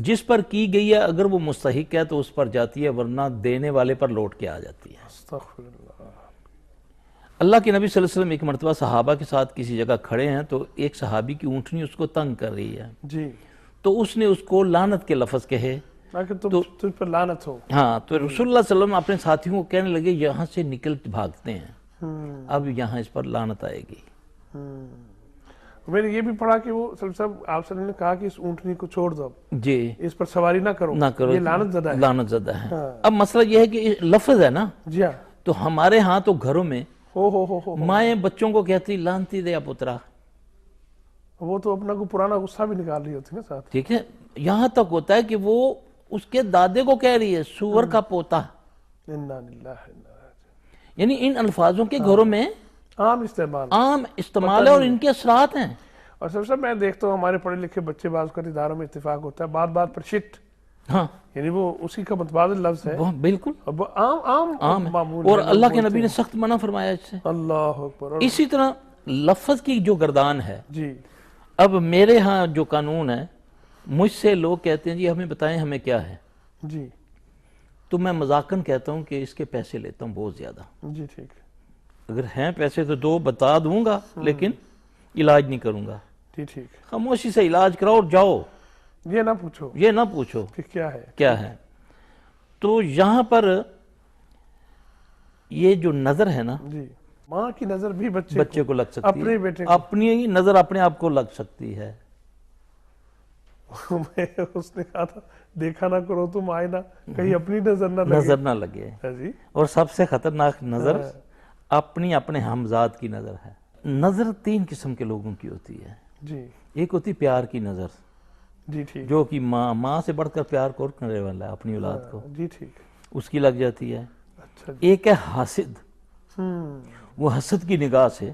جس پر کی گئی ہے اگر وہ مستحق ہے تو اس پر جاتی ہے، ورنہ دینے والے پر لوٹ کے آ جاتی ہے۔ استغفر اللہ۔ اللہ کے نبی صلی اللہ علیہ وسلم ایک مرتبہ صحابہ کے ساتھ کسی جگہ کھڑے ہیں تو ایک صحابی کی اونٹنی اس کو تنگ کر رہی ہے، جی، تو اس نے اس کو لعنت کے لفظ کہے، تاکہ تجھ پر لعنت ہو۔ ہاں، تو رسول اللہ صلی اللہ علیہ وسلم اپنے ساتھیوں کو کہنے لگے یہاں سے نکل بھاگتے ہیں، اب یہاں اس پر لعنت آئے گی۔ میں نے یہ بھی پڑھا کہ وہ صلی اللہ علیہ وسلم آپ صلی اللہ علیہ وسلم نے کہا کہ اس اونٹنی کو چھوڑ دو، جی، اس پر سواری نہ کرو، یہ لعنت زدہ ہے۔ لعنت زدہ ہے۔ اب مسئلہ یہ ہے کہ لفظ ہے نا، جی ہاں، تو ہمارے ہاں تو گھروں میں ہو مائیں بچوں کو کہتی لانتی دیا پترا، وہ تو اپنا کو پرانا غصہ بھی نکال رہی ہوتی ہے ساتھ۔ ٹھیک ہے، یہاں تک ہوتا ہے کہ وہ اس کے دادے کو کہہ رہی ہے سور کا پوتا، انا للہ و انا الیہ یعنی ان الفاظوں کے گھروں میں راجعون۔ عام استعمال ہے اور ان کے اثرات ہیں۔ اور سب سے میں دیکھتا ہوں ہمارے پڑھے لکھے بچے بعض اوقات اداروں میں اتفاق ہوتا ہے بات بات پر شٹ، ہاں، یعنی وہ اسی کا متبادل لفظ ہے، بالکل اور وہ عام ہے، اور اللہ کے نبی نے سخت منع فرمایا اس سے۔ اللہ اکبر۔ اسی طرح لفظ کی جو گردان ہے، جی، اب میرے ہاں جو قانون ہے، مجھ سے لوگ کہتے ہیں جی ہمیں بتائیں ہمیں کیا ہے، جی تو میں مذاقاً کہتا ہوں کہ اس کے پیسے لیتا ہوں بہت زیادہ، جی، ٹھیک، اگر ہیں پیسے تو دو بتا دوں گا لیکن علاج نہیں کروں گا، جی ٹھیک، خاموشی سے علاج کراؤ اور جاؤ، یہ نہ پوچھو یہ نہ پوچھو کہ کیا ہے۔ کیا ہے۔ تو یہاں پر یہ جو نظر ہے نا، جی، ماں کی نظر بھی بچے کو لگ سکتی اپنے ہے، بیٹے کو، اپنی نظر اپنے آپ کو لگ سکتی ہے۔ اس نے کہا تھا دیکھا نہ کرو تم آئینہ، کہیں اپنی نظر نہ لگے۔ نظر نہ لگے، جی، اور سب سے خطرناک نظر اپنی اپنے ہمزاد کی نظر ہے۔ نظر تین قسم کے لوگوں کی ہوتی ہے، جی ایک ہوتی پیار کی نظر، جی ٹھیک، جو کہ ماں سے بڑھ کر پیار کرنے والا ہے اپنی اولاد کو، جی ٹھیک، اس کی لگ جاتی ہے۔ اچھا جی، ایک ہے حاسد، وہ حسد کی نگاہ سے،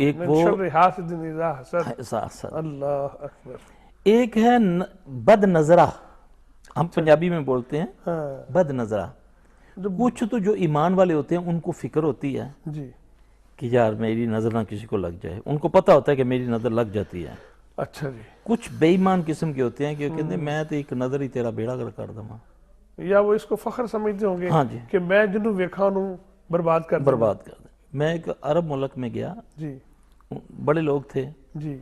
ایک من وہ شر حاسد اذا حسد، حسد، اللہ اکبر، ایک ہے بد نظرہ، ہم پنجابی میں بولتے ہیں ہاں بد نظرہ۔ کچھ تو جو ایمان والے ہوتے ہیں ان کو فکر ہوتی ہے جی، کہ یار میری نظر نہ کسی کو لگ جائے، ان کو پتہ ہوتا ہے کہ میری نظر لگ جاتی ہے۔ اچھا جی، کچھ بے ایمان قسم کے ہوتے ہیں کہ کہتے ہیں میں تو ایک نظر ہی تیرا بیڑا گر کر دوں، یا وہ اس کو فخر سمجھتے ہوں گے ہاں جی، کہ میں جنہوں ویکھا نوں برباد کر دوں۔ برباد کر دیں۔ میں ایک عرب ملک میں گیا، جی بڑے لوگ تھے، جی،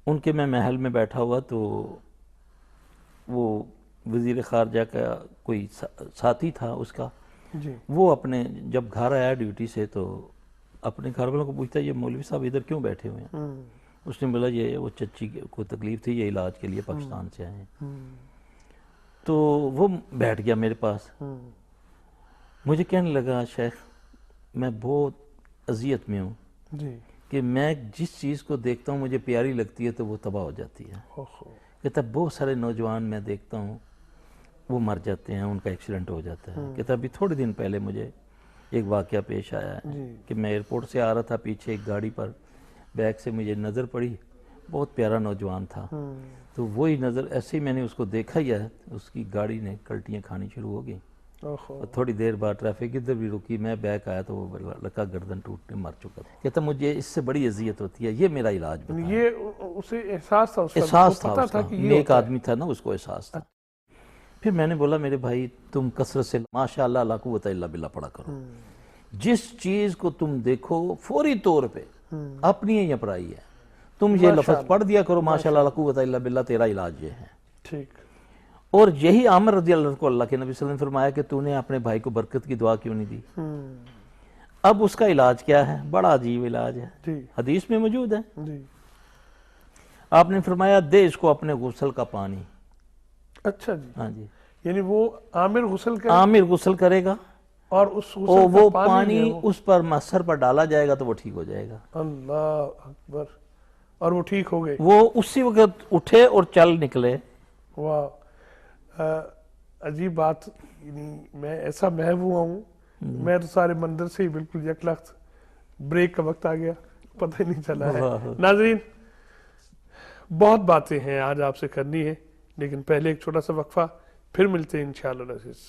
ان کے میں محل میں بیٹھا ہوا تو وہ وزیر خارجہ کا کوئی ساتھی تھا اس کا، جی وہ اپنے جب گھر آیا ڈیوٹی سے تو اپنے گھر والوں کو پوچھتا ہے یہ مولوی صاحب ادھر کیوں بیٹھے ہوئے ہیں؟ اس نے بولا یہ وہ چچی کو تکلیف تھی، یہ علاج کے لیے پاکستان سے آئے ہیں۔ تو وہ بیٹھ گیا میرے پاس، مجھے کہنے لگا شیخ میں بہت اذیت میں ہوں جی، کہ میں جس چیز کو دیکھتا ہوں مجھے پیاری لگتی ہے تو وہ تباہ ہو جاتی ہے۔ کہتا بہت سارے نوجوان میں دیکھتا ہوں وہ مر جاتے ہیں، ان کا ایکسیڈنٹ ہو جاتا ہے۔ کہتا ابھی تھوڑے دن پہلے مجھے ایک واقعہ پیش آیا ہے کہ میں ایئرپورٹ سے آ رہا تھا، پیچھے ایک گاڑی پر بیک سے مجھے نظر پڑی، بہت پیارا نوجوان تھا، تو وہی نظر ایسے ہی میں نے اس کو دیکھا ہی ہے، اس کی گاڑی نے کلٹیاں کھانی شروع ہو گئیں، اور تھوڑی دیر بعد ٹریفک ادھر بھی رکی، میں بیک آیا تو وہ لڑکا گردن ٹوٹنے مر چکا تھا۔ کہتا مجھے اس سے بڑی اذیت ہوتی ہے، یہ میرا علاج بتائیں۔ یہ اسے احساس تھا، احساس تھا، پتہ تھا کہ یہ نیک آدمی تھا نا، اس کو احساس تھا۔ پھر میں نے بولا میرے بھائی تم کثرت سے ماشاءاللہ لا قوت الا باللہ پڑھا کرو، جس چیز کو تم دیکھو فوری طور پہ اپنی ہے یا پرائی ہے، تم یہ لفظ پڑھ دیا کرو ماشاءاللہ لا قوت الا باللہ، تیرا علاج یہ ہے۔ ٹھیک، اور یہی عامر رضی اللہ عنہ کو اللہ کے نبی صلی اللہ علیہ وسلم نے فرمایا کہ تو نے اپنے بھائی کو برکت کی دعا کیوں نہیں دی؟ اب اس کا علاج کیا ہے؟ بڑا عجیب علاج ہے، حدیث میں موجود ہے۔ آپ نے فرمایا دے اس کو اپنے غسل کا پانی۔ اچھا جی، ہاں جی، یعنی وہ عامر غسل کرے، عامر غسل کرے گا اور اس اور غسل وہ کا پانی اس پر سر پر ڈالا جائے گا تو وہ ٹھیک ہو جائے گا۔ اللہ اکبر، اور وہ ٹھیک ہو گئے؟ وہ اسی وقت اٹھے اور چل نکلے۔ واہ، عجیب بات، یعنی میں ایسا محو ہوا ہوں، میں تو سارے مندر سے ہی بالکل یک لخت، بریک کا وقت آ گیا، پتہ ہی نہیں چلا ہے۔ ناظرین بہت باتیں ہیں آج آپ سے کرنی ہے، لیکن پہلے ایک چھوٹا سا وقفہ، پھر ملتے ہیں انشاءاللہ العزیز۔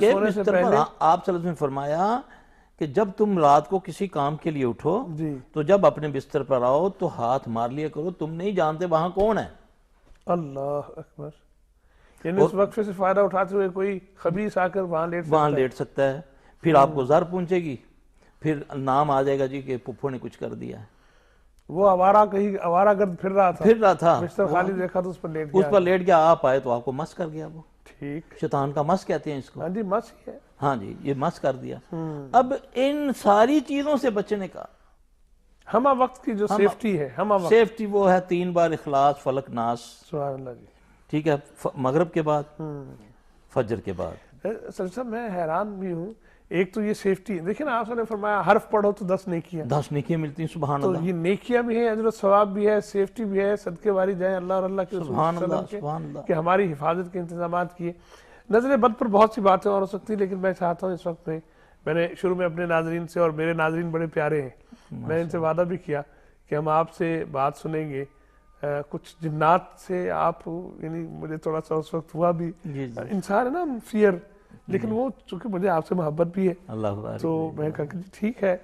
کے بستر پر، آپ صلی اللہ علیہ وسلم نے فرمایا کہ جب تم رات کو کسی کام کے لیے اٹھو تو جب اپنے بستر پر آؤ تو ہاتھ مار لیا کرو، تم نہیں جانتے وہاں کون ہے۔ اللہ اکبر، یعنی اس وقت سے فائدہ اٹھاتے ہوئے کوئی خبیث آ کر وہاں لیٹ سکتا ہے، پھر آپ کو زر پہنچے گی، پھر نام آ جائے گا جی کہ پپھو نے کچھ کر دیا ہے۔ وہ آوارہ گرد پھر رہا تھا، بستر خالی دیکھا تو اس پر لیٹ گیا، آپ آئے تو آپ کو مس کر گیا، وہ ٹھیک، شیطان کا مس کہتے ہیں اس کو۔ ہاں جی مس ہی ہے، ہاں جی یہ مس کر دیا۔ اب ان ساری چیزوں سے بچنے کا ہمہ وقت کی جو سیفٹی ہے، سیفٹی وہ ہے 3 بار اخلاص فلق ناس، سبحان اللہ جی، ٹھیک ہے، مغرب کے بعد، فجر کے بعد۔ سر صاحب میں حیران بھی ہوں، ایک تو یہ سیفٹی، دیکھیں نا آپ نے فرمایا حرف پڑھو تو 10 نیکیاں، 10 نیکیاں ملتی ہیں، سبحان اللہ۔ تو یہ نیکیاں بھی ہیں، اجر و ثواب بھی ہے، سیفٹی بھی ہے، صدقے باری جائیں اللہ اور اللہ کے رسول صلی اللہ علیہ وسلم کے کہ ہماری حفاظت کے انتظامات کیے۔ نظر بد پر بہت سی باتیں اور ہو سکتی ہیں، لیکن میں چاہتا ہوں اس وقت میں نے شروع میں اپنے ناظرین سے، اور میرے ناظرین بڑے پیارے ہیں، میں ان سے وعدہ بھی کیا کہ ہم آپ سے بات سنیں گے کچھ جنات سے، آپ یعنی مجھے تھوڑا سا اس وقت ہوا بھی، انسان ہے نا فیئر، لیکن وہ چونکہ مجھے آپ سے محبت بھی ہے تو میں کہا کہ ٹھیک ہے،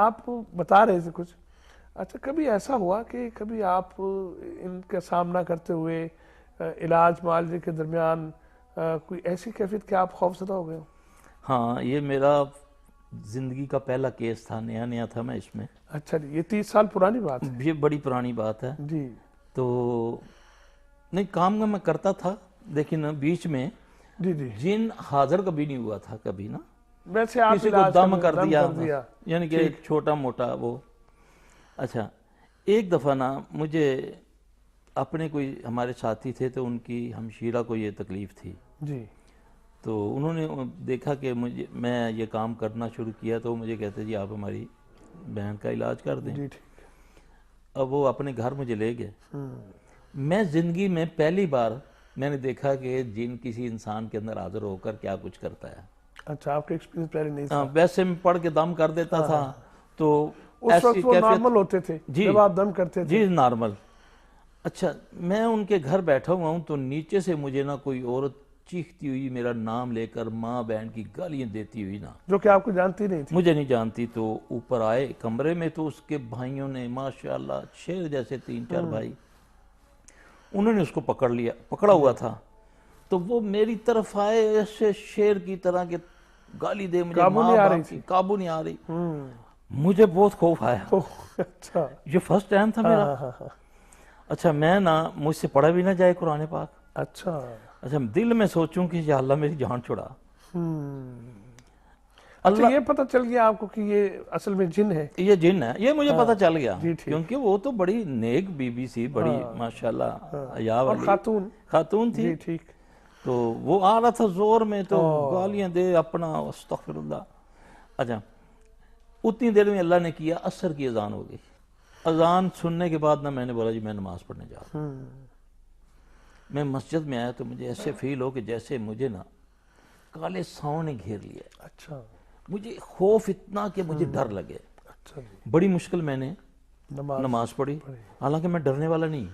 آپ بتا رہے تھے کچھ۔ اچھا کبھی ایسا ہوا کہ کبھی آپ ان کا سامنا کرتے ہوئے علاج معالجے کے درمیان کوئی ایسی کیفیت کہ آپ خوف زدہ ہو گئے ہو؟ ہاں یہ میرا زندگی کا پہلا کیس تھا، نیا تھا میں اس میں۔ اچھا جی، یہ 30 سال پرانی بات ہے؟ یہ بڑی پرانی بات ہے جی۔ تو نہیں کام میں کرتا تھا، لیکن بیچ میں جن حاضر کبھی نہیں ہوا تھا کبھی نا، ویسے آپ کسی کو دم کر دیا، یعنی کہ چھوٹا موٹا وہ۔ اچھا ایک دفعہ نا مجھے اپنے کوئی ہمارے ساتھی تھے تو ان کی ہمشیرہ کو یہ تکلیف تھی جی، تو انہوں نے دیکھا کہ میں یہ کام کرنا شروع کیا تو مجھے کہتے جی آپ ہماری بہن کا علاج کر دیں۔ جی ٹھیک۔ اب وہ اپنے گھر مجھے لے گئے۔ میں زندگی میں پہلی بار میں نے دیکھا کہ جن کسی انسان کے اندر حاضر ہو کر کیا کچھ کرتا ہے۔ اچھا آپ کے ایکسپیرینس پہلے نہیں تھا؟ ویسے میں پڑھ کے دم کر دیتا تھا تو اس وقت وہ نارمل ہوتے تھے جب آپ دم کرتے تھے؟ جی نارمل۔ اچھا میں ان کے گھر بیٹھا ہوا ہوں تو نیچے سے مجھے نا کوئی عورت چیختی ہوئی میرا نام لے کر ماں بہن کی گالیاں دیتی ہوئی نا، جو کہ آپ کو جانتی نہیں تھی؟ مجھے نہیں جانتی۔ تو اوپر آئے کمرے میں تو اس کے بھائیوں نے ماشاءاللہ شیر جیسے 3-4 بھائی، انہوں نے اس کو پکڑ لیا، پکڑا ہوا تھا تو وہ میری طرف آئے ایسے شیر کی طرح کے گالی دے مجھے، قابو نہیں آ رہی تھی؟ قابو نہیں آ رہی۔ مجھے بہت خوف آیا، اچھا یہ فرسٹ ٹائم تھا میرا۔ اچھا میں نا مجھ سے پڑھا بھی نہ جائے قرآن پاک۔ اچھا دل میں سوچوں کہ یا اللہ میری جان چھڑا۔ اچھا یہ پتہ چل گیا آپ کو کہ یہ اصل میں جن ہے؟ یہ جن ہے، یہ مجھے پتہ چل گیا کیونکہ وہ تو بڑی نیک بی بی سی، بڑی ماشاءاللہ حیا والی خاتون تھی۔ ٹھیک۔ تو وہ آ رہا تھا زور میں تو گالیاں دے اپنا، استغفر اللہ۔ اچھا اتنی دیر میں اللہ نے کیا عصر کی اذان ہو گئی۔ اذان سننے کے بعد نا میں نے بولا جی میں نماز پڑھنے جا رہا ہوں۔ میں مسجد میں آیا تو مجھے ایسے فیل ہو کہ جیسے مجھے نا کالے ساؤں نے گھیر لیا۔ اچھا مجھے خوف اتنا کہ مجھے ڈر لگے۔ بڑی مشکل میں نے نماز پڑھی، حالانکہ میں ڈرنے والا نہیں،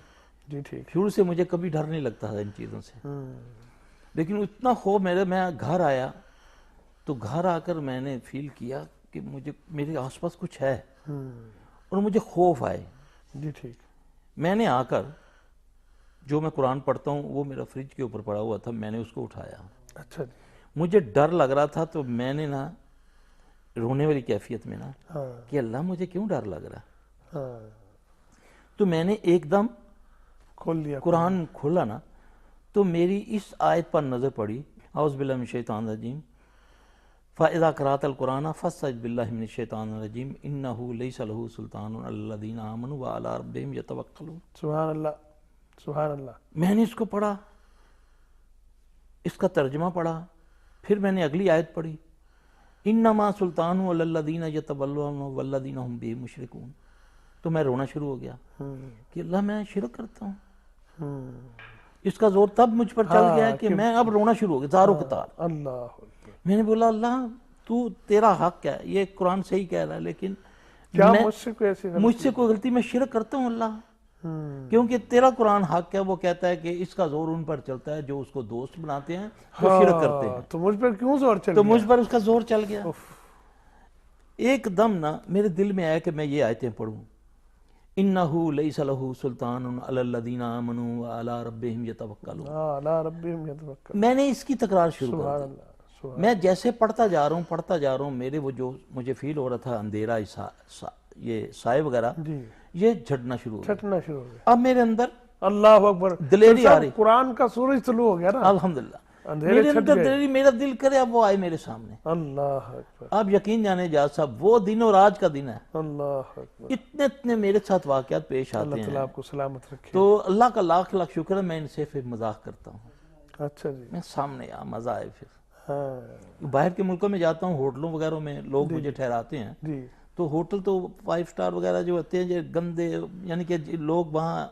جی ٹھیک، شروع سے مجھے کبھی ڈر نہیں لگتا تھا ان چیزوں سے، لیکن اتنا خوف میں گھر آیا تو گھر آ کر میں نے فیل کیا کہ مجھے میرے آس پاس کچھ ہے اور مجھے خوف آئے۔ جی ٹھیک۔ میں نے آ کر جو میں قرآن پڑھتا ہوں وہ میرا فریج کے اوپر پڑا ہوا تھا، میں نے اس کو اٹھایا۔ اچھا جی۔ مجھے ڈر لگ رہا تھا تو میں نے نا رونے والی کیفیت میں نا کہ اللہ مجھے کیوں ڈر لگ رہا، تو میں نے ایک دم کھول لیا قرآن کھولا نا تو میری اس آیت پر نظر پڑی، اعوذ باللہ من الشیطان الرجیم، فَإِذَا قَرَأْتَ الْقُرْآنَ فَاسْتَعِذْ بِاللَّهِ مِنَ الشَّيْطَانِ الرَّجِيمِ إِنَّهُ لَيْسَ لَهُ سُلْطَانٌ عَلَى الَّذِينَ آمَنُوا وَعَلَىٰ رَبِّهِمْ يَتَوَكَّلُونَ۔ سبحان اللہ، سبحان اللہ۔ میں نے اس کو پڑھا، اس کا ترجمہ پڑھا، پھر میں نے اگلی آیت پڑھی، إِنَّمَا سُلْطَانُهُ عَلَى الَّذِينَ يَتَوَلَّوْنَهُ وَالَّذِينَ هُمْ بِهِ مُشْرِكُونَ۔ تو میں رونا شروع ہو گیا کہ اللہ میں شرک کرتا ہوں۔ اس کا زور تب مجھ پر چل گیا کہ میں اب رونا شروع ہو گیا زاروں قطار۔ اللہ میں نے بولا اللہ تو تیرا حق ہے، یہ قرآن صحیح کہہ رہا ہے، لیکن کیا مجھ سے کوئی غلطی میں شرک کرتا ہوں اللہ؟ کیونکہ تیرا قرآن حق ہے، وہ کہتا ہے کہ اس کا زور ان پر چلتا ہے جو اس کو دوست بناتے ہیں، جو شرک کرتے ہیں۔ تو مجھ پر کیوں زور چل تو گیا؟ مجھ پر اس کا زور چل گیا۔ ایک دم نا میرے دل میں آیا کہ میں یہ آیتیں پڑھوں، اِنَّهُ لَيْسَ لَهُ سُلْطَانٌ عَلَى الَّذِينَ آمَنُوا وَعَلَىٰ رَبِّهِمْ يَتَوَكَّلُونَ۔ عَلَىٰ رَبِّهِمْ يَتَوَكَّلُونَ۔ میں نے اس کی تکرار شروع کر سبحان دی۔ اللہ، سبحان میں جیسے پڑھتا جا رہا ہوں میرے وہ جو مجھے فیل ہو رہا تھا اندھیرا، یہ سائے وغیرہ، جی یہ جھٹنا شروع ہو گیا۔ چھٹنا شروع ہو گیا۔ اب میرے اندر اللہ اکبر، دلیری آ رہی، قرآن کا سورج طلوع ہو گیا نا، الحمدللہ اندھیرے میرے چھٹ اندر گئے۔ دلیری، میرا دل کرے اب وہ آئے میرے سامنے۔ اللہ اکبر، آپ یقین جانے جاز صاحب، وہ دن اور آج کا دن ہے، اللہ اکبر، اتنے میرے ساتھ واقعات پیش آتے اللہ تعالیٰ ہیں، آپ کو سلامت رکھے۔ تو اللہ کا لاکھ لاکھ شکر ہے، میں ان سے پھر مذاق کرتا ہوں، اچھا جی، میں سامنے مزہ آئے۔ پھر ہاں باہر کے ملکوں میں جاتا ہوں، ہوٹلوں وغیرہ میں لوگ مجھے ٹھہراتے ہیں، جی، تو ہوٹل تو 5 سٹار وغیرہ جو ہوتے ہیں، جو گندے، یعنی کہ لوگ وہاں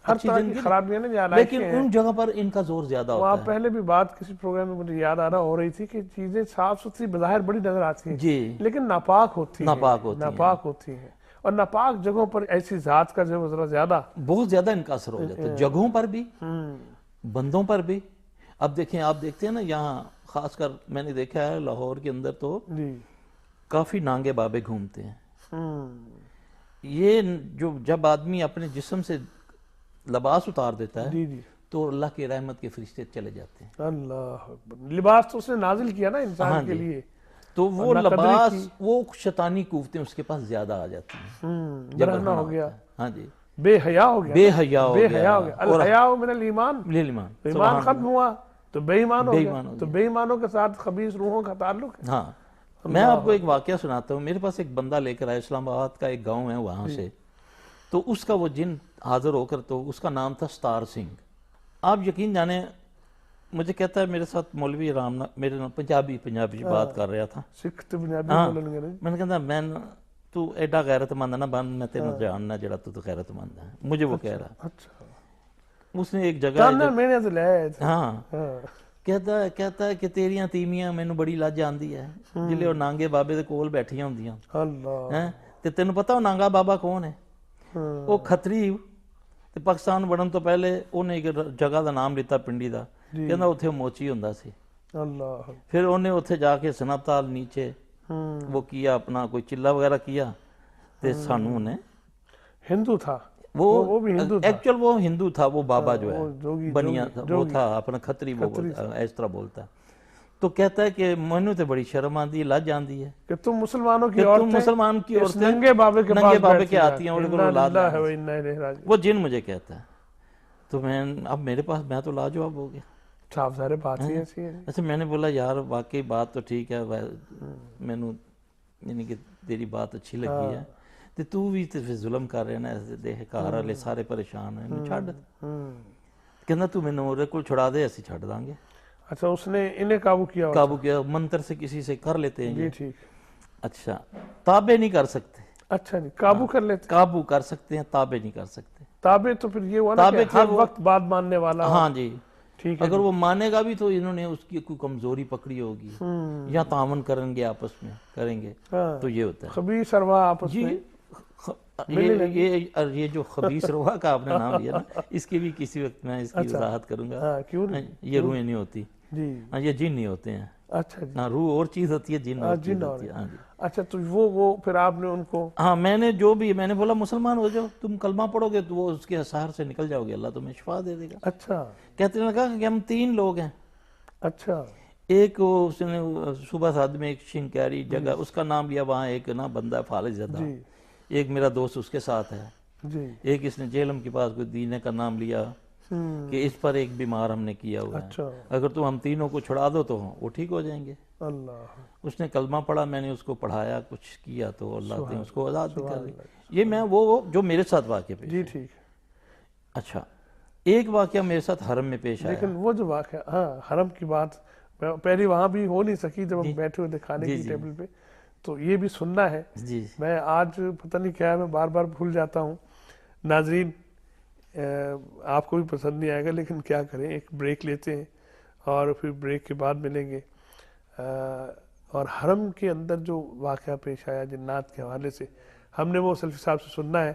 ہر اچھی طرح زندگی، کی خرابیاں نا جہاں لیکن ان جگہ پر ان کا زور زیادہ وہاں ہوتا ہے۔ پہلے بھی بات کسی پروگرام میں مجھے یاد آ رہا ہو رہی تھی کہ چیزیں صاف ستھری بظاہر بڑی نظر آتی ہیں، جی، لیکن ناپاک ہوتی ہیں، ناپاک ہوتی ہیں۔ ناپاک ہوتی ہیں، اور ناپاک جگہوں پر ایسی ذات کا جو ذرا زیادہ بہت زیادہ ان کا اثر ہو جاتا ہے، جگہوں پر بھی، بندوں پر بھی۔ اب دیکھیں، آپ دیکھتے ہیں نا یہاں، خاص کر میں نے دیکھا ہے لاہور کے اندر تو جی کافی نانگے بابے گھومتے ہیں۔ یہ جو جب آدمی اپنے جسم سے لباس اتار دیتا ہے جی جی، تو اللہ کی رحمت کے فرشتے چلے جاتے ہیں۔ اللہ اکبر، لباس تو اس نے نازل کیا نا انسان کے لیے، تو وہ نہ قدری لباس، کی، وہ شیطانی قوتیں اس کے پاس زیادہ آ جاتی ہیں، جب برہنہ برہنہ ہو گیا، ہوتا ہے۔ ہاں جی، بے حیا ہو گیا، بے حیا ہو بے گیا، حیا ہو گیا، اور الحیاء من الایمان، ایمان، ایمان ختم ہوا تو بے ایمان ہو بے گیا، ایمان ہو تو بے ایمانوں کے ساتھ خبیث روحوں کا تعلق ہے۔ ہاں، میں آپ کو ایک واقعہ سناتا ہوں۔ میرے پاس ایک بندہ لے کر آیا، اسلام آباد کا ایک گاؤں ہے وہاں سے، تو اس کا وہ جن حاضر ہو کر، تو اس کا نام تھا ستار سنگھ۔ آپ یقین جانے، مجھے کہتا ہے میرے ساتھ مولوی رام، میرے نام پنجابی بات کر رہا تھا، سکھ تو پنجابی بولن گے نہیں، میں نے کہتا میں تو ایڈا غیرت مند نہ بن، میں تینوں جاننا جڑا تو غیرت مند ہے، مجھے وہ کہہ رہا۔ اچھا، اس نے ایک جگہ، میں نے تو لے آئے تھے، ہاں، کہتا ہے کہ تیریاں تیمیاں مینوں بڑی لج آندی ہے، جلے وہ نانگے بابے دے کول بیٹھیاں ہوندیاں اللہ، ہیں، تے تینوں پتہ وہ نانگا بابا کون ہے؟ وہ کھتری، تے پاکستان بڑھن تو پہلے انہیں ایک جگہ دا نام لیتا پنڈی دا، کہندا اتھے موچی ہوندا سی، اللہ، پھر انہیں اتھے جا کے سنابتال نیچے وہ کیا، اپنا کوئی چلہ وغیرہ کیا، تے سانوں نے، ہندو تھا وہ بھی ہندو تھا، ایکچول وہ ہندو تھا، وہ بابا جو ہے جوگی بنیا تھا، وہ تھا اپنا کھتری، وہ اس طرح بولتا ہے۔ تو کہتا ہے کہ مینوں تے بڑی شرم آندی ہے، لج آندی ہے کہ تم مسلمانوں کی کہ تم عورتیں مسلمان کی اس عورتیں ننگے بابے کے ننگے پاس بابے بیٹھ کے آتی ہیں، اور اولاد اللہ ہے و انا الیہ راجعون۔ وہ جن مجھے کہتا ہے، تو میں اب میرے پاس، میں تو لاجواب ہو گیا۔ صاف ظاہر بات ہی ایسی ہے، اچھا، میں نے بولا یار واقعی بات تو ٹھیک ہے، مینوں یعنی کہ تیری بات اچھی لگی ہے، تے تو بھی تے ظلم کر رہے نا، ایسے دیکھ کار والے سارے پریشان ہیں، چھڈ، کہنا تو مینوں اورے کول چھڑا دے، اسی چھڈ داں گے۔ اچھا، اس نے انہیں قابو کیا، قابو کیا، منتر سے کسی سے کر لیتے ہیں جی یہ۔ ٹھیک، اچھا، تابع نہیں کر سکتے، اچھا جی، قابو کر لیتے، قابو کر سکتے ہیں، تابع نہیں کر سکتے۔ تابع تو پھر یہ ہوا نا کہ ہر وقت بات ماننے والا، ہاں جی، ٹھیک ہے، اگر وہ مانے گا بھی تو انہوں نے اس کی کوئی کمزوری پکڑی ہوگی، یا تعاون کریں گے، آپس میں کریں گے، تو یہ ہوتا ہے خبیث ارواح آپس جی۔ میں، یہ جو خبیث روح کا آپ نے نام لیا نا، اس کی بھی کسی وقت میں اس کی وضاحت کروں گا۔ کیوں نہیں، یہ روحیں نہیں ہوتی، جی، یہ جن نہیں ہوتے ہیں، اچھا جی، ہاں، روح اور چیز ہوتی ہے، جن اور چیز ہوتی ہے۔ ہاں جی، اچھا، تو وہ پھر آپ نے ان کو، ہاں، میں نے جو بھی، میں نے بولا مسلمان ہو جاؤ، تم کلمہ پڑھو گے تو وہ اس کے سحر سے نکل جاؤ گے، اللہ تمہیں شفا دے دے گا۔ اچھا کہتے ہیں کہا کہ ہم 3 لوگ ہیں، اچھا، ایک اس نے صوبہ سعد میں ایک شنکیری جگہ، اس کا نام لیا، وہاں ایک نا بندہ فالج زدہ، ایک میرا دوست اس کے ساتھ ہے، جی، ایک اس نے جیلم کے پاس کوئی دینے کا نام لیا کہ اس پر ایک بیمار ہم نے کیا ہوا ہے، اچھا، اگر تم ہم تینوں کو چھڑا دو تو وہ ٹھیک ہو جائیں گے۔ اللہ، اس نے کلمہ پڑھا، میں نے اس کو پڑھایا، کچھ کیا، تو اللہ نے اس کو آزاد بھی کر دی۔ یہ میں وہ جو میرے ساتھ واقعہ پیش جی ٹھیک ہے۔ اچھا، ایک واقعہ میرے ساتھ حرم میں پیش آیا، لیکن وہ جو واقعہ، ہاں، حرم کی بات پہلی وہاں بھی ہو نہیں سکی جب ہم بیٹھے ہوئے کھانے کی ٹیبل پہ، تو یہ بھی سننا ہے۔ جی، میں آج پتہ نہیں کیا ہے، میں بار بار بھول جاتا ہوں، ناظرین آپ کو بھی پسند نہیں آئے گا، لیکن کیا کریں، ایک بریک لیتے ہیں اور پھر بریک کے بعد ملیں گے۔ اور حرم کے اندر جو واقعہ پیش آیا جنات کے حوالے سے، ہم نے وہ سلفی صاحب سے سننا ہے،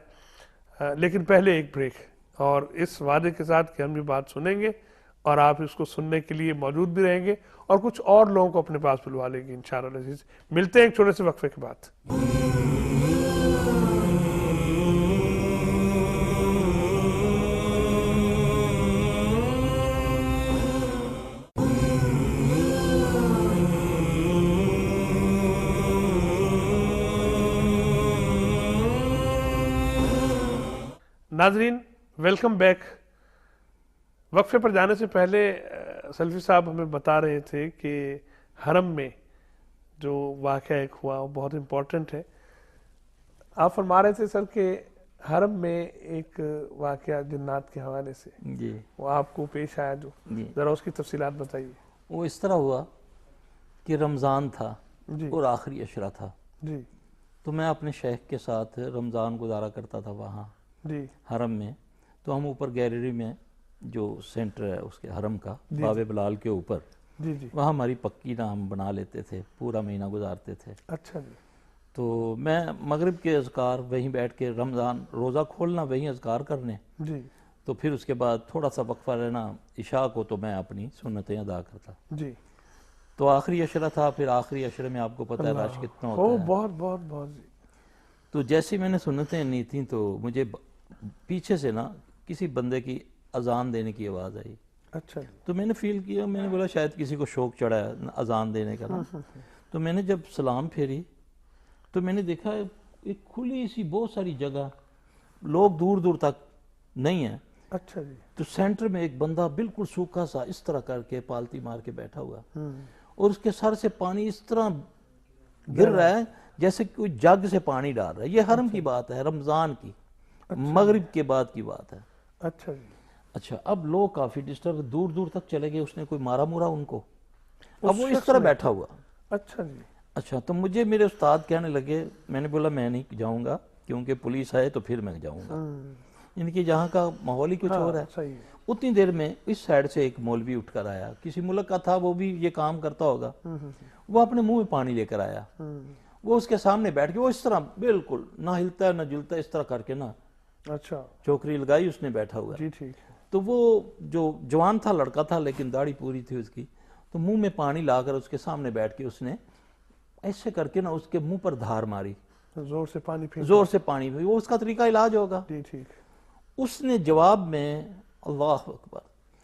لیکن پہلے ایک بریک، اور اس وعدے کے ساتھ کہ ہم یہ بات سنیں گے اور آپ اس کو سننے کے لیے موجود بھی رہیں گے اور کچھ اور لوگوں کو اپنے پاس بلوا لیں گے انشاءاللہ العزیز۔ ملتے ہیں ایک چھوٹے سے وقفے کے بعد۔ ناظرین ویلکم بیک۔ وقفے پر جانے سے پہلے سلفی صاحب ہمیں بتا رہے تھے کہ حرم میں جو واقعہ ایک ہوا وہ بہت امپورٹنٹ ہے۔ آپ فرما رہے تھے سر کہ حرم میں ایک واقعہ جنات کے حوالے سے جی وہ آپ کو پیش آیا، جو ذرا اس کی تفصیلات بتائیے۔ وہ اس طرح ہوا کہ رمضان تھا جی اور آخری عشرہ تھا، جی تو میں اپنے شیخ کے ساتھ رمضان گزارا کرتا تھا وہاں جی حرم میں۔ تو ہم اوپر گیلری میں جو سینٹر ہے اس کے حرم کا، باب بلال کے اوپر، جی جی وہاں ہماری پکی نہ ہم بنا لیتے تھے، پورا مہینہ گزارتے تھے۔ اچھا جی تو میں مغرب کے اذکار وہیں بیٹھ کے، رمضان روزہ کھولنا وہیں اذکار کرنے، جی تو پھر اس کے بعد تھوڑا سا وقفہ رہنا عشاء کو، تو میں اپنی سنتیں ادا کرتا۔ جی تو آخری عشرہ تھا، پھر آخری عشرے میں آپ کو پتہ ہے رش کتنا ہوتا ہے۔ بہت بہت بہت جی تو جیسے میں نے سنتیں نہیں تھیں تو مجھے پیچھے سے نا کسی بندے کی اذان دینے کی آواز آئی۔ اچھا جی تو میں نے فیل کیا، میں نے بولا شاید کسی کو شوق چڑھا ہے اذان دینے کا نا۔ تو میں نے جب سلام پھیری تو میں نے دیکھا ایک کھلی سی بہت ساری جگہ، لوگ دور دور تک نہیں ہیں۔ اچھا جی تو سینٹر میں ایک بندہ بالکل سوکھا سا اس طرح کر کے پالتی مار کے بیٹھا ہوا، اور اس کے سر سے پانی اس طرح گر رہا ہے جیسے کوئی جگ سے پانی ڈال رہا ہے۔ یہ حرم کی بات ہے، رمضان کی، مغرب کے بعد کی بات ہے۔ اچھا جی اچھا اب لوگ کافی ڈسٹرب، دور دور تک چلے گئے، اس نے کوئی مارا مورا ان کو، اب وہ اس طرح بیٹھا ہوا۔ اچھا جی اچھا تو مجھے میرے استاد کہنے لگے، میں نے بولا میں نہیں جاؤں گا کیونکہ پولیس آئے تو پھر میں جاؤں گا، ان کی جہاں کا ماحول ہی کچھ اور ہے۔ صحیح ہے۔ اتنی دیر میں اس سائڈ سے ایک مولوی اٹھ کر آیا، کسی ملک کا تھا، وہ بھی یہ کام کرتا ہوگا، وہ اپنے منہ میں پانی لے کر آیا، وہ اس کے سامنے بیٹھ کے، وہ اس طرح بالکل نہ ہلتا ہے نہ جلتا ہے، اس طرح کر کے نا اچھا چوکری لگائی، اس نے بیٹھا ہوا ہے۔ جی ٹھیک ہے۔ تو وہ جو جوان تھا، لڑکا تھا لیکن داڑھی پوری تھی اس کی، تو منہ میں پانی لا کر اس کے سامنے بیٹھ کے اس نے ایسے کر کے نا اس کے منہ پر دھار ماری، زور سے پانی پھینک، زور سے پانی، وہ اس کا طریقہ علاج ہوگا۔ جی ٹھیک۔ اس نے جواب میں اللہ اکبر،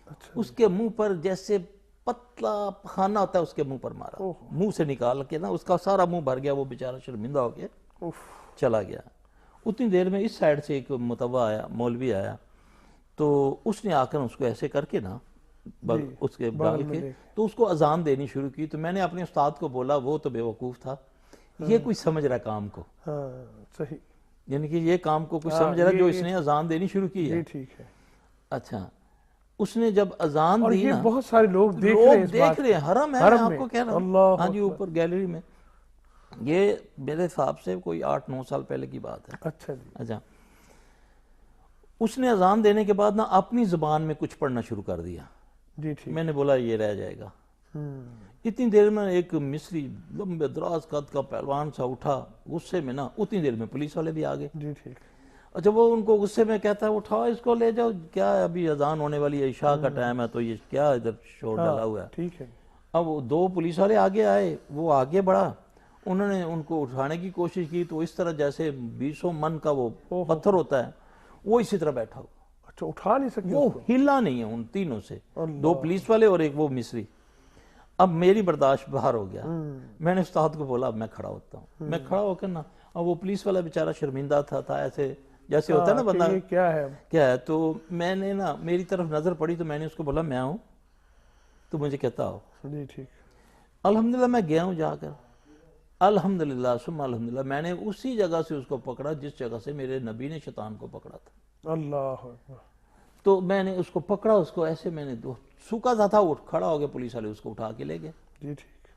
اچھا اس کے منہ پر جیسے پتلا پخانہ ہوتا ہے اس کے منہ پر مارا، منہ سے نکال کے نا اس کا سارا منہ بھر گیا، وہ بیچارہ شرمندہ ہو کے چلا گیا۔ اتنی دیر میں اس سائڈ سے ایک متوع آیا، مولوی آیا، تو اس نے آ کر اس کو ایسے کر کے نا اس کے ڈال کے تو اس کو اذان دینی شروع کی۔ تو میں نے اپنے استاد کو بولا، وہ تو بے وقوف تھا، یہ کوئی سمجھ رہا کام کو، ہاں صحیح، یعنی کہ یہ کام کو کچھ سمجھ رہا جو اس نے اذان دینی شروع کی ہے۔ جی ٹھیک ہے۔ اچھا اس نے جب اذان دی نا، بہت سارے لوگ دیکھ رہے ہیں، حرم ہے، میں آپ کو کہہ رہا ہوں، ہاں جی اوپر گیلری میں، یہ میرے حساب سے کوئی 8-9 سال پہلے کی بات ہے۔ اچھا جی اچھا اس نے اذان دینے کے بعد نا اپنی زبان میں کچھ پڑھنا شروع کر دیا۔ جی ٹھیک۔ میں نے بولا یہ رہ جائے گا۔ اتنی دیر میں ایک مصری لمبے دراز قد کا پہلوان سا اٹھا غصے میں نا، اتنی دیر میں پولیس والے بھی آ گئے۔ جی ٹھیک۔ اچھا وہ ان کو غصے میں کہتا ہے اٹھاؤ اس کو لے جاؤ، کیا ابھی اذان ہونے والی ہے، عشاء کا ٹائم ہے، تو یہ کیا ادھر شور ڈالا ہوا ہے۔ ٹھیک ہے۔ اب وہ 2 پولیس والے آگے آئے، وہ آگے بڑھا، انہوں نے ان کو اٹھانے کی کوشش کی، تو اس طرح جیسے 200 من کا وہ پتھر ہوتا ہے، وہ اسی طرح بیٹھا ہوا، اچھا اٹھا نہیں سکتے، وہ ہلا نہیں ہے ان تینوں سے، 2 پولیس والے اور ایک وہ مصری۔ اب میری برداشت باہر ہو گیا، میں نے استاد کو بولا اب میں کھڑا ہوتا ہوں۔ میں کھڑا ہو کر نا، اب وہ پولیس والا بیچارہ شرمندہ تھا ایسے جیسے ہوتا ہے نا بندہ کیا ہے، تو میں نے نا میری طرف نظر پڑی تو میں نے اس کو بولا میں ہوں، تو مجھے کہتا ہو۔ جی ٹھیک۔ الحمدللہ میں گیا ہوں جا کر، الحمدللہ ثم الحمدللہ، میں نے اسی جگہ سے اس کو پکڑا جس جگہ سے میرے نبی نے شیطان کو پکڑا تھا۔ اللہ اکبر۔ تو میں نے اس کو پکڑا، اس کو ایسے میں نے سوکھا سا تھا، اٹھ کھڑا ہو گیا، پولیس والے اس کو اٹھا کے لے گئے۔ جی ٹھیک۔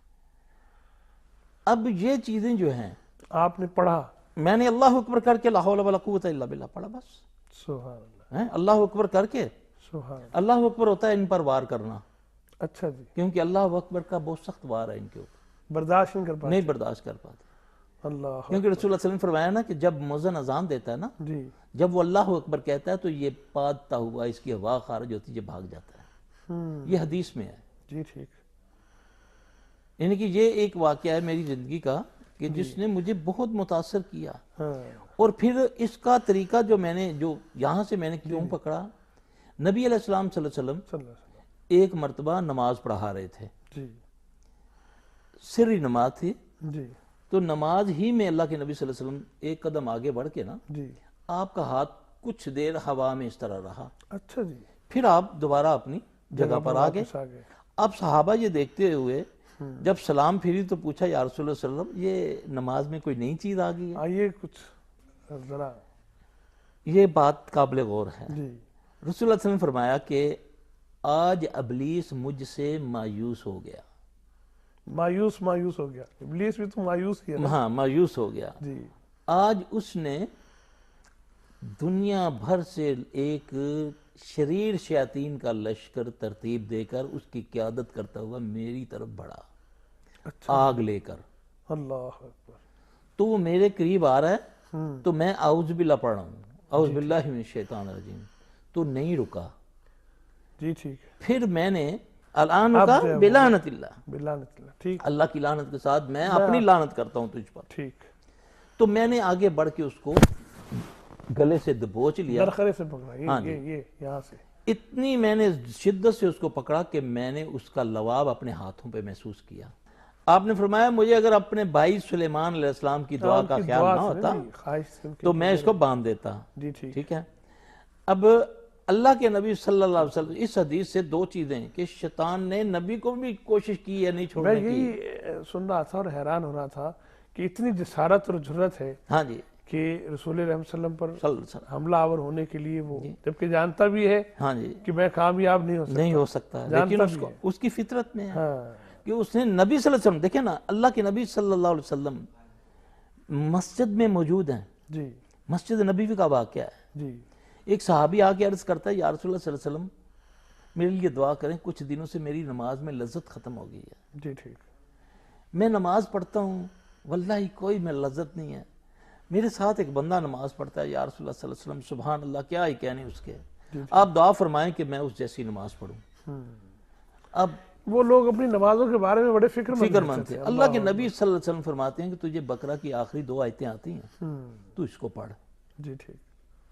اب یہ چیزیں جو ہیں آپ نے پڑھا، میں نے اللہ اکبر کر کے لا حول ولا قوت الا باللہ پڑھا، بس سبحان اللہ، اللہ اکبر کر کے، سبحان اللہ اکبر ہوتا ہے ان پر وار کرنا، اچھا جی، کیونکہ اللہ اکبر کا بہت سخت وار ہے ان کے اوپر، برداشت نہیں کر پاتے، نہیں برداشت کر پاتے۔ اللہ کیونکہ رسول اللہ صلی اللہ علیہ وسلم نے فرمایا نا کہ جب مؤذن اذان دیتا ہے نا، جی جب وہ اللہ اکبر کہتا ہے تو یہ پادتا ہوا اس کی ہوا خارج ہوتی ہے، یہ بھاگ جاتا ہے۔ یہ حدیث میں ہے۔ جی ٹھیک۔ یعنی کہ یہ ایک واقعہ ہے میری زندگی کا کہ جس نے مجھے بہت متاثر کیا۔ اور پھر اس کا طریقہ جو میں نے یہاں سے میں نے کیوں پکڑا، نبی علیہ السلام صلی اللہ علیہ وسلم ایک مرتبہ نماز پڑھا رہے تھے، جی سری نماز تھی، جی تو نماز ہی میں اللہ کے نبی صلی اللہ علیہ وسلم ایک قدم آگے بڑھ کے نا، جی آپ کا ہاتھ کچھ دیر ہوا میں اس طرح رہا، اچھا جی، پھر آپ دوبارہ اپنی جگہ پر آ گئے۔ اب صحابہ یہ دیکھتے ہوئے جب سلام پھری تو پوچھا یا رسول اللہ صلی اللہ علیہ وسلم یہ نماز میں کوئی نئی چیز آ گئی ہے؟ آئیے کچھ ذرا، یہ بات قابل غور ہے۔ جی رسول اللہ صلی اللہ علیہ وسلم نے فرمایا کہ آج ابلیس مجھ سے مایوس ہو گیا۔ مایوس ہو گیا، ابلیس بھی تو مایوس ہی ہے نا۔ ہاں، مایوس ہو گیا۔ جی آج اس نے دنیا بھر سے ایک شریر شیاطین کا لشکر ترتیب دے کر اس کی قیادت کرتا ہوا میری طرف بڑھا، آگ لے کر۔ اللہ اکبر۔ تو وہ میرے قریب آ رہا ہے تو میں اعوذ باللہ پڑھ رہا ہوں، اعوذ باللہ من الشیطان الرجیم، تو نہیں رکا۔ جی ٹھیک ہے۔ پھر میں نے الان کا بلعنت اللہ، ٹھیک، اللہ کی لعنت کے ساتھ میں اپنی لعنت کرتا ہوں تجھ پر۔ ٹھیک۔ تو میں نے آگے بڑھ کے اس کو گلے سے دبوچ لیا، درخرے سے پکڑا، یہ یہاں سے اتنی میں نے شدت سے اس کو پکڑا کہ میں نے اس کا لواب اپنے ہاتھوں پہ محسوس کیا۔ آپ نے فرمایا مجھے اگر اپنے بھائی سلیمان علیہ السلام کی دعا کا خیال نہ ہوتا تو میں اس کو باندھ دیتا۔ جی ٹھیک ہے۔ اب اللہ کے نبی صلی اللہ علیہ وسلم اس حدیث سے دو چیزیں کہ شیطان نے نبی کو بھی کوشش کی ہے نہیں چھوڑنے کی۔ میں یہی سن رہا تھا اور حیران ہو رہا تھا کہ اتنی جسارت اور جرت ہے ہاں جی کہ رسول اللہ صلی اللہ علیہ وسلم پر حملہ آور ہونے کے لیے وہ جبکہ جانتا بھی ہے ہاں جی کہ میں کامیاب نہیں ہو سکتا، لیکن اس کی فطرت میں ہے کہ اس نے نبی صلی اللہ علیہ وسلم، دیکھیں نا اللہ کے نبی صلی اللہ علیہ وسلم مسجد میں موجود ہیں، جی مسجد نبوی کا واقعہ ہے۔ جی ایک صحابی آ کے عرض کرتا ہے یا رسول اللہ صلی اللہ علیہ وسلم میرے لیے دعا کریں، کچھ دنوں سے میری نماز میں لذت ختم ہو گئی ہے۔ جی ٹھیک۔ میں نماز پڑھتا ہوں واللہ کوئی میں لذت نہیں ہے، میرے ساتھ ایک بندہ نماز پڑھتا ہے یا رسول اللہ صلی اللہ علیہ وسلم سبحان اللہ کیا ہی کہنے اس کے، آپ دعا فرمائیں کہ میں اس جیسی نماز پڑھوں۔ اب وہ لوگ اپنی نمازوں کے بارے میں بڑے فکر مند تھے۔ اللہ کے نبی صلی اللہ علیہ وسلم فرماتے ہیں کہ تجھے بقرہ کی آخری 2 آیتیں آتی ہیں، تو اس کو پڑھ۔ جی ٹھیک۔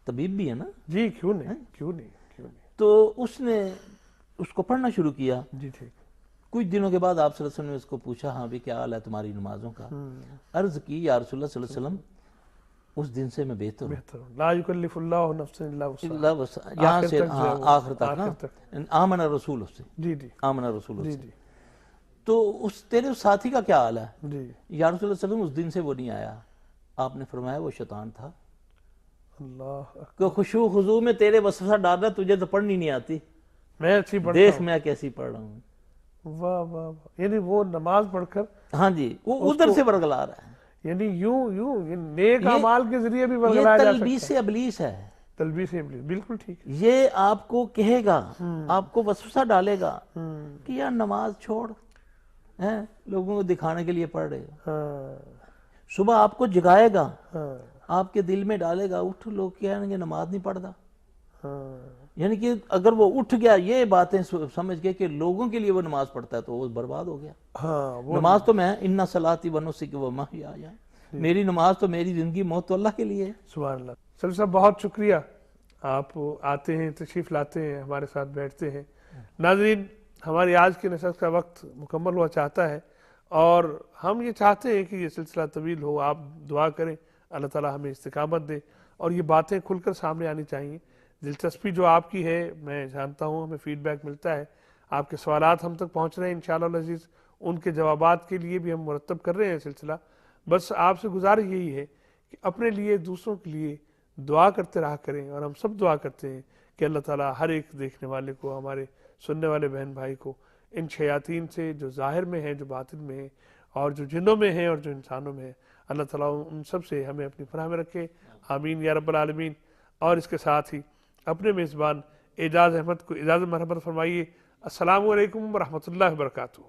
طبیب بھی ہے نا، جی کیوں نہیں۔ تو اس نے اس کو پڑھنا شروع کیا۔ جی ٹھیک۔ کچھ دنوں کے بعد آپ صلی اللہ علیہ وسلم نے اس کو پوچھا ہاں بھی کیا حال ہے تمہاری نمازوں کا؟ عرض کی یا رسول اللہ صلی اللہ علیہ وسلم اس دن سے میں بہتر ہوں، لا یکلف اللہ نفسا الا وسعہا، یہاں سے آخر تک نا آمن الرسول سے، جی جی آمن الرسول سے۔ جی تو اس تیرے ساتھی کا کیا حال ہے؟ جی یا رسول اللہ صلی اللہ علیہ وسلم اس دن سے وہ نہیں آیا۔ آپ نے فرمایا وہ شیطان تھا، اللہ کہ خشوع خضوع میں تیرے وسوسہ ڈال رہا، تجھے تو پڑھنی نہیں آتی، میں اچھی پڑھتا دیکھ میں کیسی پڑھ رہا ہوں۔ واہ واہ، یعنی وہ نماز پڑھ کر ہاں جی وہ ادھر سے برگلا رہا ہے، یعنی یوں نیک اعمال کے ذریعے بھی برگلایا جا سکتا ہے۔ یہ تلبیس ابلیس ہے، تلبیس ابلیس، بالکل ٹھیک ہے۔ یہ آپ کو کہے گا، آپ کو وسوسہ ڈالے گا کہ یار نماز چھوڑ، لوگوں کو دکھانے کے لیے پڑھ رہے ہو۔ صبح آپ کو جگائے گا، آپ کے دل میں ڈالے گا اٹھ، لوگ کہیں گے نماز نہیں پڑھتا، یعنی کہ اگر وہ اٹھ گیا یہ باتیں سمجھ گئے کہ لوگوں کے لیے وہ نماز پڑھتا ہے تو وہ برباد ہو گیا۔ نماز تو میں اِنَّ صَلَاتِي وَنُسُكِي وَمَحْيَايَ، میری نماز تو میری زندگی موت تو اللہ کے لیے ہے۔ سبحان اللہ۔ سلیم صاحب بہت شکریہ، آپ آتے ہیں، تشریف لاتے ہیں، ہمارے ساتھ بیٹھتے ہیں۔ ناظرین، ہماری آج کی نشست کا وقت مکمل ہوا چاہتا ہے اور ہم یہ چاہتے ہیں کہ یہ سلسلہ طویل ہو، آپ دعا کریں اللہ تعالی ہمیں استقامت دے اور یہ باتیں کھل کر سامنے آنی چاہیے۔ دلچسپی جو آپ کی ہے میں جانتا ہوں، ہمیں فیڈ بیک ملتا ہے، آپ کے سوالات ہم تک پہنچ رہے ہیں انشاءاللہ العزیز، ان کے جوابات کے لیے بھی ہم مرتب کر رہے ہیں سلسلہ۔ بس آپ سے گزارش یہی ہے کہ اپنے لیے دوسروں کے لیے دعا کرتے رہا کریں، اور ہم سب دعا کرتے ہیں کہ اللہ تعالیٰ ہر ایک دیکھنے والے کو، ہمارے سننے والے بہن بھائی کو ان شیاطین سے جو ظاہر میں ہیں، جو باطن میں ہیں، اور جو جنوں میں ہیں اور جو انسانوں میں ہیں، اللہ تعالیٰ ان سب سے ہمیں اپنی پناہ میں رکھے، آمین یا رب العالمین۔ اور اس کے ساتھ ہی اپنے میزبان اعجاز احمد کو اجازت مرحمت فرمائیے۔ السلام علیکم ورحمۃ اللہ وبرکاتہ۔